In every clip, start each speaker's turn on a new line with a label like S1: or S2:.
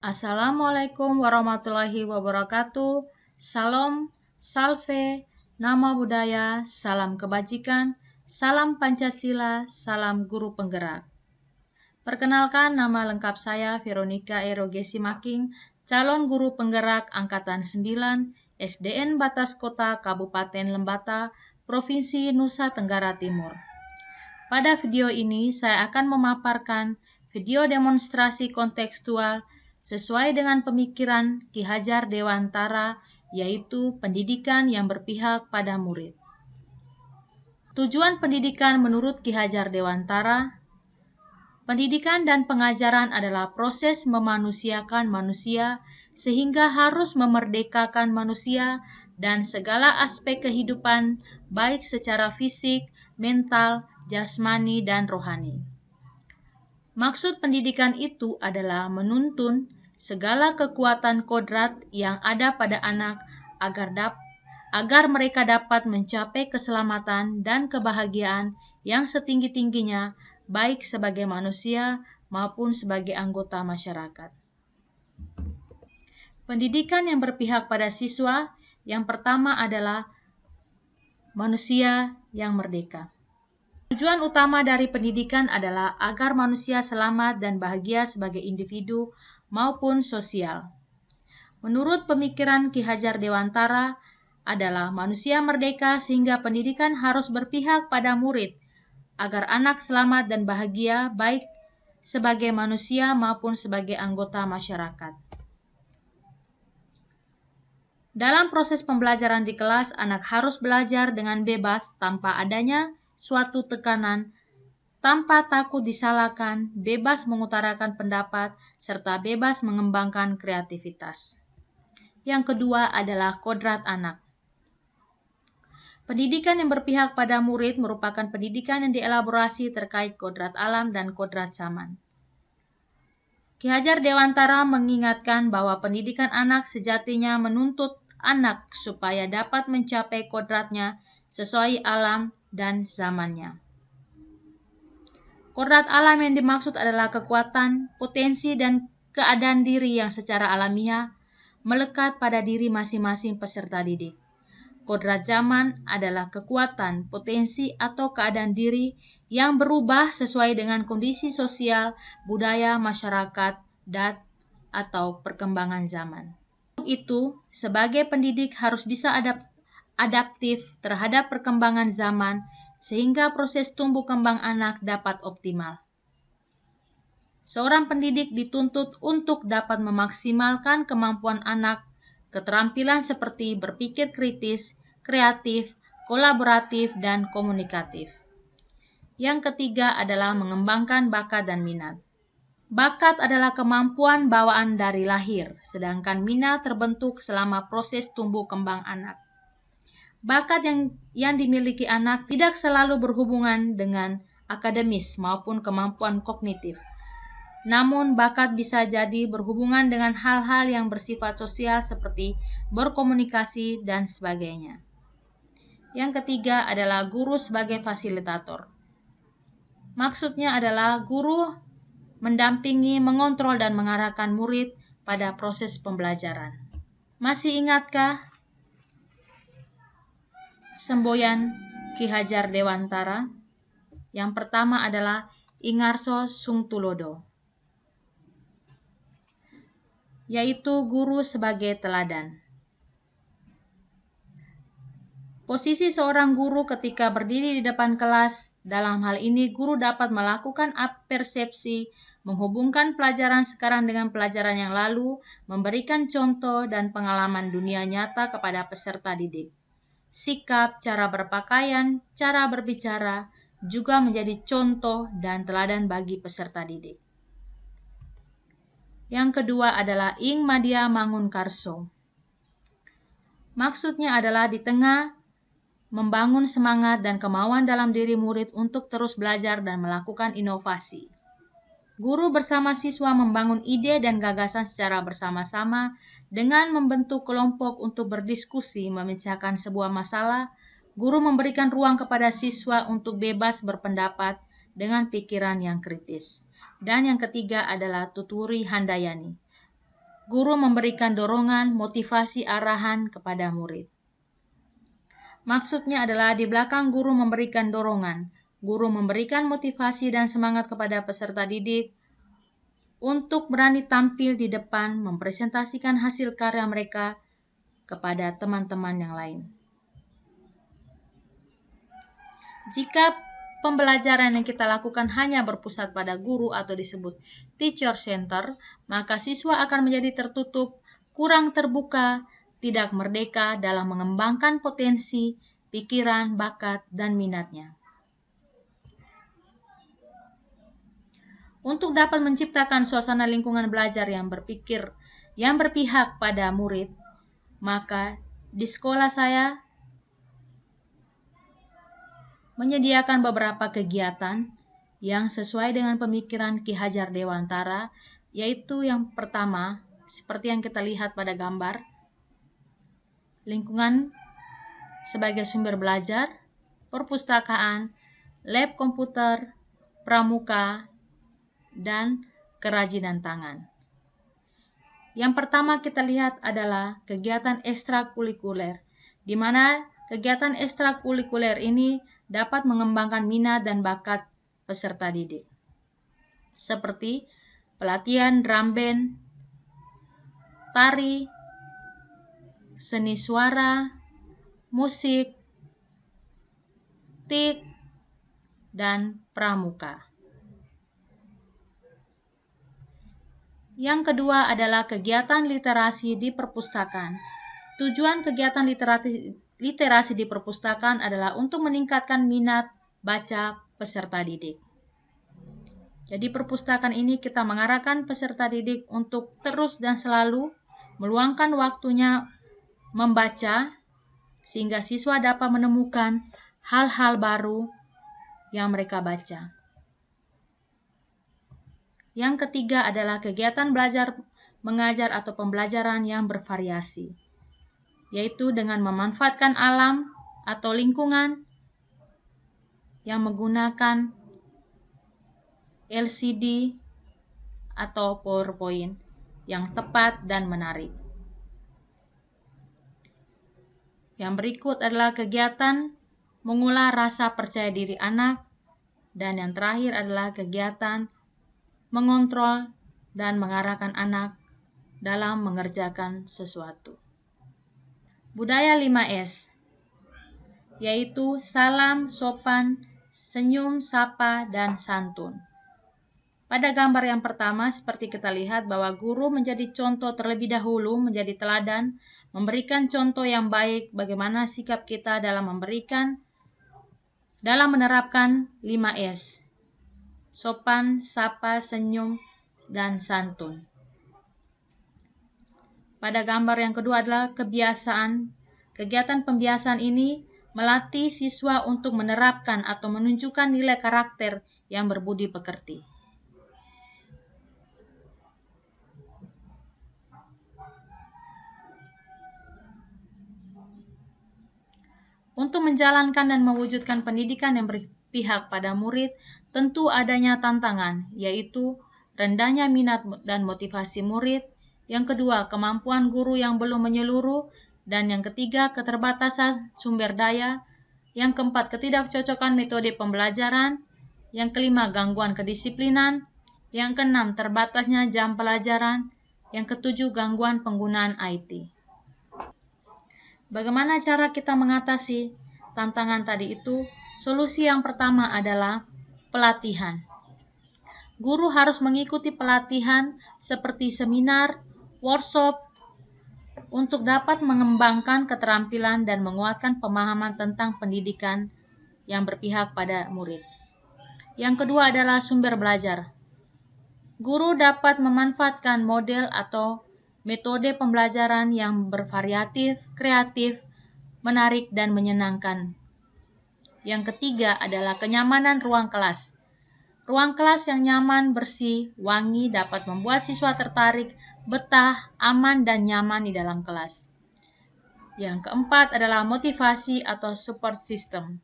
S1: Assalamualaikum warahmatullahi wabarakatuh. Salam, salve, nama budaya, salam kebajikan, salam Pancasila, salam guru penggerak. Perkenalkan, nama lengkap saya Veronica Erogesi Making, calon guru penggerak Angkatan 9, SDN Batas Kota Kabupaten Lembata, Provinsi Nusa Tenggara Timur. Pada video ini, saya akan memaparkan video demonstrasi kontekstual sesuai dengan pemikiran Ki Hajar Dewantara, yaitu pendidikan yang berpihak pada murid. Tujuan pendidikan menurut Ki Hajar Dewantara, pendidikan dan pengajaran adalah proses memanusiakan manusia sehingga harus memerdekakan manusia dan segala aspek kehidupan baik secara fisik, mental, jasmani, dan rohani. Maksud pendidikan itu adalah menuntun segala kekuatan kodrat yang ada pada anak agar mereka dapat mencapai keselamatan dan kebahagiaan yang setinggi-tingginya, baik sebagai manusia maupun sebagai anggota masyarakat. Pendidikan yang berpihak pada siswa yang pertama adalah manusia yang merdeka. Tujuan utama dari pendidikan adalah agar manusia selamat dan bahagia sebagai individu maupun sosial. Menurut pemikiran Ki Hajar Dewantara adalah manusia merdeka sehingga pendidikan harus berpihak pada murid agar anak selamat dan bahagia baik sebagai manusia maupun sebagai anggota masyarakat. Dalam proses pembelajaran di kelas, anak harus belajar dengan bebas tanpa adanya suatu tekanan, tanpa takut disalahkan, bebas mengutarakan pendapat, serta bebas mengembangkan kreativitas. Yang kedua adalah kodrat anak. Pendidikan yang berpihak pada murid merupakan pendidikan yang dielaborasi terkait kodrat alam dan kodrat zaman. Ki Hajar Dewantara mengingatkan bahwa pendidikan anak sejatinya menuntut anak supaya dapat mencapai kodratnya sesuai alam dan zamannya. Kodrat alam yang dimaksud adalah kekuatan, potensi, dan keadaan diri yang secara alamiah melekat pada diri masing-masing peserta didik. Kodrat zaman adalah kekuatan, potensi, atau keadaan diri yang berubah sesuai dengan kondisi sosial, budaya, masyarakat, dan atau perkembangan zaman. Untuk itu, sebagai pendidik harus bisa adaptif terhadap perkembangan zaman sehingga proses tumbuh kembang anak dapat optimal. Seorang pendidik dituntut untuk dapat memaksimalkan kemampuan anak, keterampilan seperti berpikir kritis, kreatif, kolaboratif, dan komunikatif. Yang ketiga adalah mengembangkan bakat dan minat. Bakat adalah kemampuan bawaan dari lahir, sedangkan minat terbentuk selama proses tumbuh kembang anak. Bakat yang dimiliki anak tidak selalu berhubungan dengan akademis maupun kemampuan kognitif. Namun, bakat bisa jadi berhubungan dengan hal-hal yang bersifat sosial seperti berkomunikasi dan sebagainya. Yang ketiga adalah guru sebagai fasilitator. Maksudnya adalah guru mendampingi, mengontrol, dan mengarahkan murid pada proses pembelajaran. Masih ingatkah semboyan Ki Hajar Dewantara? Yang pertama adalah Ingarso Sungtulodo, yaitu guru sebagai teladan. Posisi seorang guru ketika berdiri di depan kelas, dalam hal ini guru dapat melakukan persepsi, menghubungkan pelajaran sekarang dengan pelajaran yang lalu, memberikan contoh dan pengalaman dunia nyata kepada peserta didik. Sikap, cara berpakaian, cara berbicara juga menjadi contoh dan teladan bagi peserta didik. Yang kedua adalah Ing Madya Mangunkarso. Maksudnya adalah di tengah membangun semangat dan kemauan dalam diri murid untuk terus belajar dan melakukan inovasi. Guru bersama siswa membangun ide dan gagasan secara bersama-sama dengan membentuk kelompok untuk berdiskusi memecahkan sebuah masalah. Guru memberikan ruang kepada siswa untuk bebas berpendapat dengan pikiran yang kritis. Dan yang ketiga adalah Tuturi Handayani. guru memberikan dorongan, motivasi, arahan kepada murid. Maksudnya adalah di belakang guru memberikan dorongan, guru memberikan motivasi dan semangat kepada peserta didik untuk berani tampil di depan mempresentasikan hasil karya mereka kepada teman-teman yang lain. Jika pembelajaran yang kita lakukan hanya berpusat pada guru atau disebut teacher center, maka siswa akan menjadi tertutup, kurang terbuka, tidak merdeka dalam mengembangkan potensi, pikiran, bakat, dan minatnya. Untuk dapat menciptakan suasana lingkungan belajar yang berpihak pada murid, maka di sekolah saya menyediakan beberapa kegiatan yang sesuai dengan pemikiran Ki Hajar Dewantara, yaitu yang pertama, seperti yang kita lihat pada gambar, lingkungan sebagai sumber belajar, perpustakaan, lab komputer, pramuka, dan kerajinan tangan. Yang pertama kita lihat adalah kegiatan ekstrakurikuler, di mana kegiatan ekstrakurikuler ini dapat mengembangkan minat dan bakat peserta didik. Seperti pelatihan drum band, tari, seni suara, musik, tik, dan pramuka. Yang kedua adalah kegiatan literasi di perpustakaan. Tujuan kegiatan literasi di perpustakaan adalah untuk meningkatkan minat baca peserta didik. Jadi perpustakaan ini kita mengarahkan peserta didik untuk terus dan selalu meluangkan waktunya membaca sehingga siswa dapat menemukan hal-hal baru yang mereka baca. Yang ketiga adalah kegiatan belajar mengajar atau pembelajaran yang bervariasi, yaitu dengan memanfaatkan alam atau lingkungan yang menggunakan LCD atau PowerPoint yang tepat dan menarik. Yang berikut adalah kegiatan mengolah rasa percaya diri anak, dan yang terakhir adalah kegiatan mengontrol dan mengarahkan anak dalam mengerjakan sesuatu. Budaya 5S, yaitu salam, sopan, senyum, sapa, dan santun. Pada gambar yang pertama, seperti kita lihat bahwa guru menjadi contoh terlebih dahulu, menjadi teladan, memberikan contoh yang baik bagaimana sikap kita dalam menerapkan 5S. Sopan, sapa, senyum, dan santun. Pada gambar yang kedua adalah kebiasaan. Kegiatan pembiasaan ini melatih siswa untuk menerapkan atau menunjukkan nilai karakter yang berbudi pekerti. Untuk menjalankan dan mewujudkan pendidikan yang berpihak pada murid, tentu adanya tantangan, yaitu rendahnya minat dan motivasi murid. Yang kedua, kemampuan guru yang belum menyeluruh. Dan yang ketiga, keterbatasan sumber daya. Yang keempat, ketidakcocokan metode pembelajaran. Yang kelima, gangguan kedisiplinan. Yang keenam, terbatasnya jam pelajaran. Yang ketujuh, gangguan penggunaan IT. Bagaimana cara kita mengatasi tantangan tadi itu? Solusi yang pertama adalah pelatihan. Guru harus mengikuti pelatihan seperti seminar, workshop, untuk dapat mengembangkan keterampilan dan menguatkan pemahaman tentang pendidikan yang berpihak pada murid. Yang kedua adalah sumber belajar. Guru dapat memanfaatkan model atau metode pembelajaran yang bervariatif, kreatif, menarik, dan menyenangkan. Yang ketiga adalah kenyamanan ruang kelas. Ruang kelas yang nyaman, bersih, wangi dapat membuat siswa tertarik, betah, aman, dan nyaman di dalam kelas. Yang keempat adalah motivasi atau support system.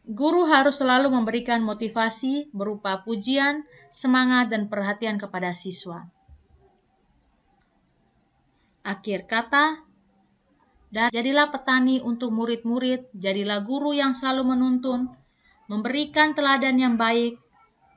S1: Guru harus selalu memberikan motivasi berupa pujian, semangat, dan perhatian kepada siswa. Akhir kata, dan jadilah petani untuk murid-murid, jadilah guru yang selalu menuntun, memberikan teladan yang baik,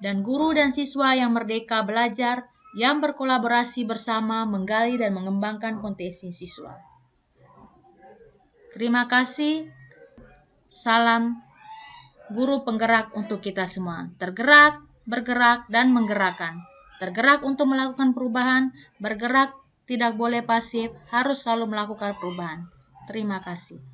S1: dan guru dan siswa yang merdeka belajar, yang berkolaborasi bersama menggali dan mengembangkan potensi siswa. Terima kasih. Salam guru penggerak untuk kita semua. Tergerak, bergerak, dan menggerakkan. Tergerak untuk melakukan perubahan, bergerak tidak boleh pasif, harus selalu melakukan perubahan. Terima kasih.